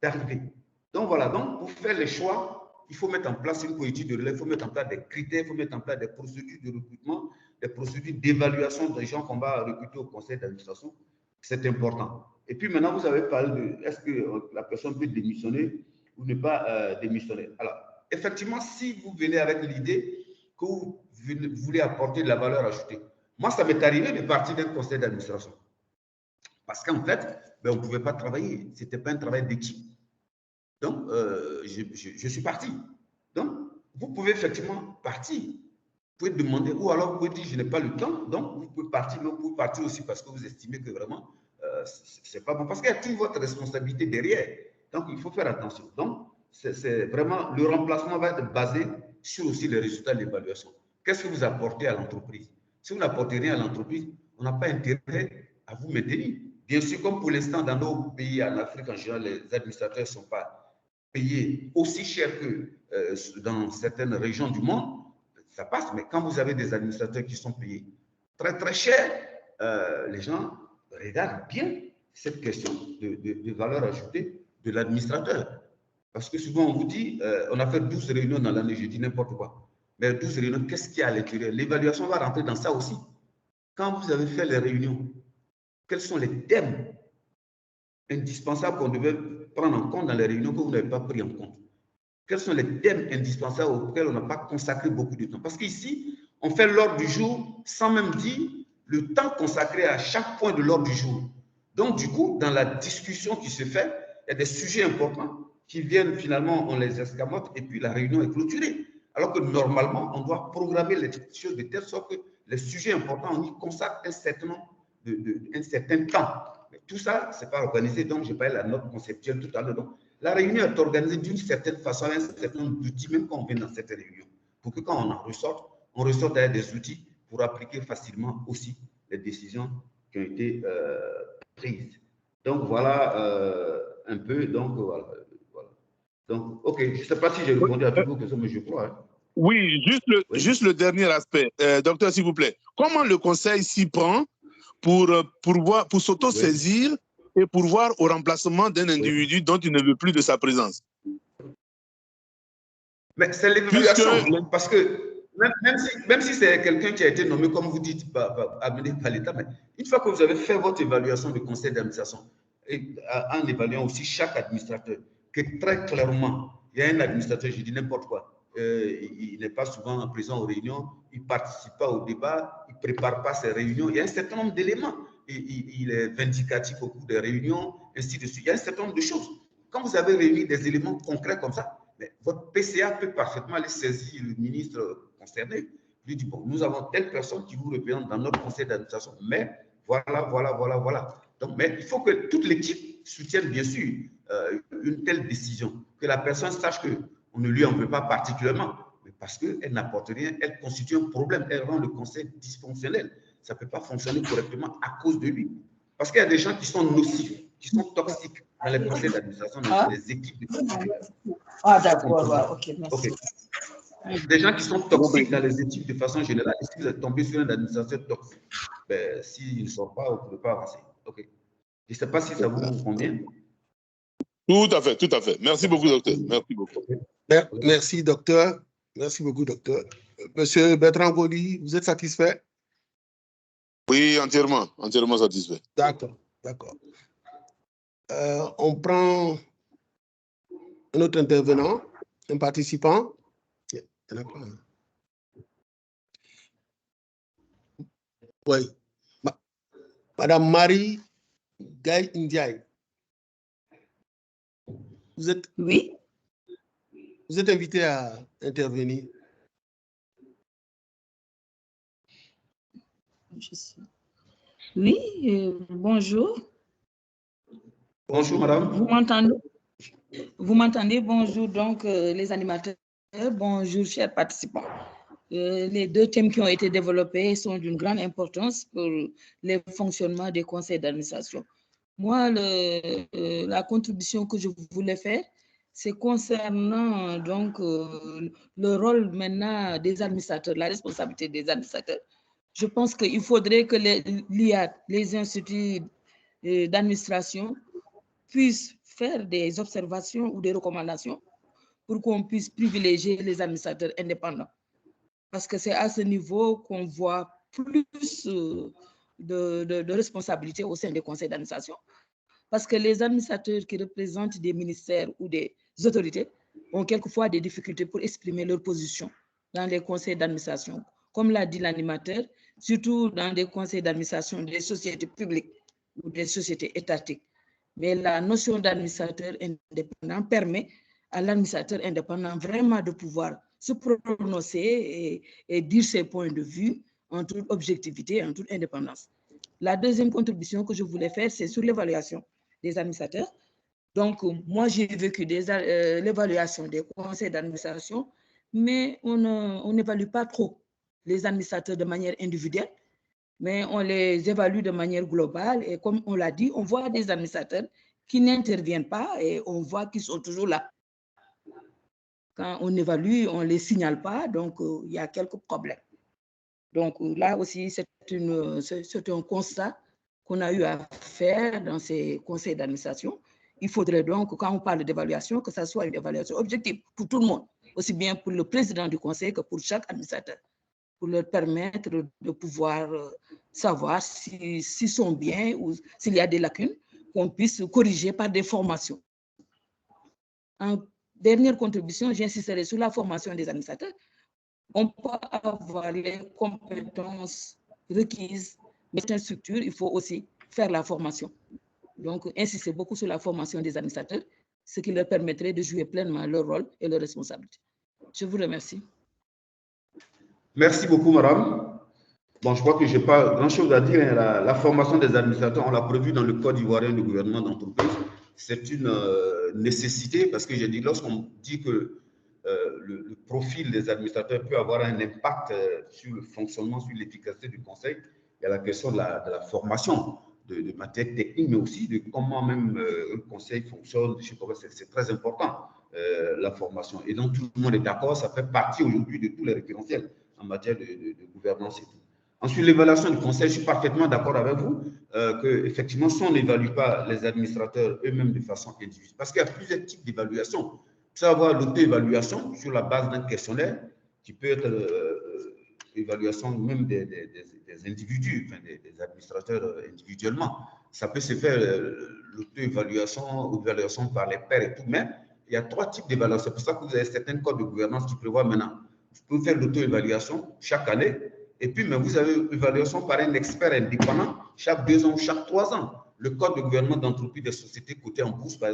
d'arriver. Donc voilà, donc pour faire les choix, il faut mettre en place une politique de relève, il faut mettre en place des critères, il faut mettre en place des procédures de recrutement, des procédures d'évaluation des gens qu'on va recruter au conseil d'administration. C'est important. Et puis maintenant, vous avez parlé de est-ce que la personne peut démissionner ou ne pas démissionner. Alors, effectivement, si vous venez avec l'idée que vous voulez apporter de la valeur ajoutée, moi, ça m'est arrivé de partir d'un conseil d'administration. Parce qu'en fait, ben, on ne pouvait pas travailler. Ce n'était pas un travail d'équipe. Donc, je suis parti. Donc, vous pouvez effectivement partir. Vous pouvez demander, ou alors vous pouvez dire, je n'ai pas le temps. Donc, vous pouvez partir, mais vous pouvez partir aussi parce que vous estimez que vraiment, ce n'est pas bon. Parce qu'il y a toute votre responsabilité derrière. Donc, il faut faire attention. Donc, c'est vraiment, le remplacement va être basé sur aussi les résultats de l'évaluation. Qu'est-ce que vous apportez à l'entreprise? Si vous n'apportez rien à l'entreprise, on n'a pas intérêt à vous maintenir. Bien sûr, comme pour l'instant, dans nos pays, en Afrique en général, les administrateurs ne sont pas payés aussi cher que dans certaines régions du monde, ça passe. Mais quand vous avez des administrateurs qui sont payés très, très cher, les gens regardent bien cette question de valeur ajoutée de l'administrateur. Parce que souvent, on vous dit, on a fait 12 réunions dans l'année, je dis n'importe quoi. Mais 12 réunions, qu'est-ce qu'il y a à l'intérieur? L'évaluation va rentrer dans ça aussi. Quand vous avez fait les réunions, quels sont les thèmes indispensables qu'on devait prendre en compte dans les réunions que vous n'avez pas pris en compte? Quels sont les thèmes indispensables auxquels on n'a pas consacré beaucoup de temps? Parce qu'ici, on fait l'ordre du jour sans même dire le temps consacré à chaque point de l'ordre du jour. Donc, du coup, dans la discussion qui se fait, il y a des sujets importants qui viennent finalement, on les escamote et puis la réunion est clôturée. Alors que normalement, on doit programmer les choses de telle sorte que les sujets importants, on y consacre un certain temps. Mais tout ça, ce n'est pas organisé. Donc, j'ai parlé de la note conceptuelle tout à l'heure. Donc, la réunion est organisée d'une certaine façon, avec un certain nombre d'outils, même quand on vient dans cette réunion, pour que quand on ressorte avec des outils pour appliquer facilement aussi les décisions qui ont été prises. Donc, voilà un peu. Donc, voilà. Donc, OK, je ne sais pas si j'ai répondu à toutes vos questions, mais je crois. Hein. Oui, juste le dernier aspect. Docteur, s'il vous plaît, comment le conseil s'y prend pour s'auto-saisir et pour voir au remplacement d'un individu dont il ne veut plus de sa présence? Mais c'est l'évaluation, parce que même si c'est quelqu'un qui a été nommé, comme vous dites, amené par l'État, mais une fois que vous avez fait votre évaluation du conseil d'administration, en évaluant aussi chaque administrateur, que très clairement, il y a un administrateur, je dis n'importe quoi, il n'est pas souvent présent aux réunions, il ne participe pas au débat, il ne prépare pas ses réunions, il y a un certain nombre d'éléments, il est vindicatif au cours des réunions, ainsi de suite, il y a un certain nombre de choses. Quand vous avez réuni des éléments concrets comme ça, mais votre PCA peut parfaitement aller saisir le ministre concerné, lui dit, bon, nous avons telle personne qui vous représente dans notre conseil d'administration, mais voilà. Donc, mais il faut que toute l'équipe soutienne bien sûr une telle décision, que la personne sache qu'on ne lui en veut pas particulièrement, mais parce qu'elle n'apporte rien, elle constitue un problème, elle rend le conseil dysfonctionnel. Ça ne peut pas fonctionner correctement à cause de lui. Parce qu'il y a des gens qui sont nocifs, qui sont toxiques dans les conseils d'administration, dans les équipes de Ah, d'accord, ok, merci. Okay. Des gens qui sont toxiques dans les équipes de façon générale, et si vous êtes tombé sur un administrateur toxique, ben, s'il ne sort pas, vous ne pouvez pas avancer. Okay. Je ne sais pas si ça vous convient. Tout à fait. Merci beaucoup, docteur. Merci beaucoup. Merci, docteur. Merci beaucoup, docteur. Monsieur Bertrand Goli, vous êtes satisfait? Oui, entièrement satisfait. D'accord. On prend un autre intervenant, un participant. Oui. Madame Marie Gaye Ndiaye. Vous êtes invité à intervenir. Oui, bonjour. Bonjour, madame. Vous m'entendez? Bonjour, donc, les animateurs. Bonjour, chers participants. Les deux thèmes qui ont été développés sont d'une grande importance pour le fonctionnement des conseils d'administration. Moi, la contribution que je voulais faire, c'est concernant donc le rôle maintenant des administrateurs, la responsabilité des administrateurs. Je pense qu'il faudrait que l'IA, les instituts d'administration, puisse faire des observations ou des recommandations pour qu'on puisse privilégier les administrateurs indépendants. Parce que c'est à ce niveau qu'on voit plus de responsabilités au sein des conseils d'administration. Parce que les administrateurs qui représentent des ministères ou des autorités ont quelquefois des difficultés pour exprimer leur position dans les conseils d'administration. Comme l'a dit l'animateur, surtout dans des conseils d'administration des sociétés publiques ou des sociétés étatiques. Mais la notion d'administrateur indépendant permet à l'administrateur indépendant vraiment de pouvoir se prononcer et dire ses points de vue en toute objectivité, en toute indépendance. La deuxième contribution que je voulais faire, c'est sur l'évaluation des administrateurs. Donc, moi, j'ai vécu l'évaluation des conseils d'administration, mais on n'évalue pas trop les administrateurs de manière individuelle, mais on les évalue de manière globale. Et comme on l'a dit, on voit des administrateurs qui n'interviennent pas et on voit qu'ils sont toujours là. Quand on évalue, on ne les signale pas, donc il y a quelques problèmes. Donc là aussi, c'est un constat qu'on a eu à faire dans ces conseils d'administration. Il faudrait donc, quand on parle d'évaluation, que ça soit une évaluation objective pour tout le monde, aussi bien pour le président du conseil que pour chaque administrateur, pour leur permettre de pouvoir savoir s'ils sont bien ou s'il y a des lacunes, qu'on puisse corriger par des formations. En dernière contribution, j'insisterai sur la formation des administrateurs. On peut avoir les compétences requises, mais dans une structure, il faut aussi faire la formation. Donc, insister beaucoup sur la formation des administrateurs, ce qui leur permettrait de jouer pleinement leur rôle et leurs responsabilités. Je vous remercie. Merci beaucoup, madame. Bon, je crois que je n'ai pas grand-chose à dire. La formation des administrateurs, on l'a prévu dans le Code ivoirien du gouvernement d'entreprise. C'est une nécessité parce que j'ai dit, lorsqu'on dit que le profil des administrateurs peut avoir un impact sur le fonctionnement, sur l'efficacité du conseil, il y a la question de la formation, de matière technique, mais aussi de comment même un conseil fonctionne. C'est très important, la formation. Et donc, tout le monde est d'accord, ça fait partie aujourd'hui de tous les référentiels en matière de gouvernance et tout. Ensuite, l'évaluation du conseil, je suis parfaitement d'accord avec vous qu'effectivement, si on n'évalue pas les administrateurs eux-mêmes de façon individuelle, parce qu'il y a plusieurs types d'évaluation. Tu peux avoir l'auto-évaluation sur la base d'un questionnaire qui peut être évaluation même des individus, enfin, des administrateurs individuellement. Ça peut se faire l'auto-évaluation ou l'évaluation par les pairs et tout, mais il y a trois types d'évaluation. C'est pour ça que vous avez certains codes de gouvernance qui prévoient maintenant. Vous pouvez faire l'auto-évaluation chaque année. Et puis, mais vous avez une évaluation par un expert indépendant chaque 2 ans ou chaque 3 ans. Le Code de gouvernement d'entreprise des sociétés cotées en bourse, par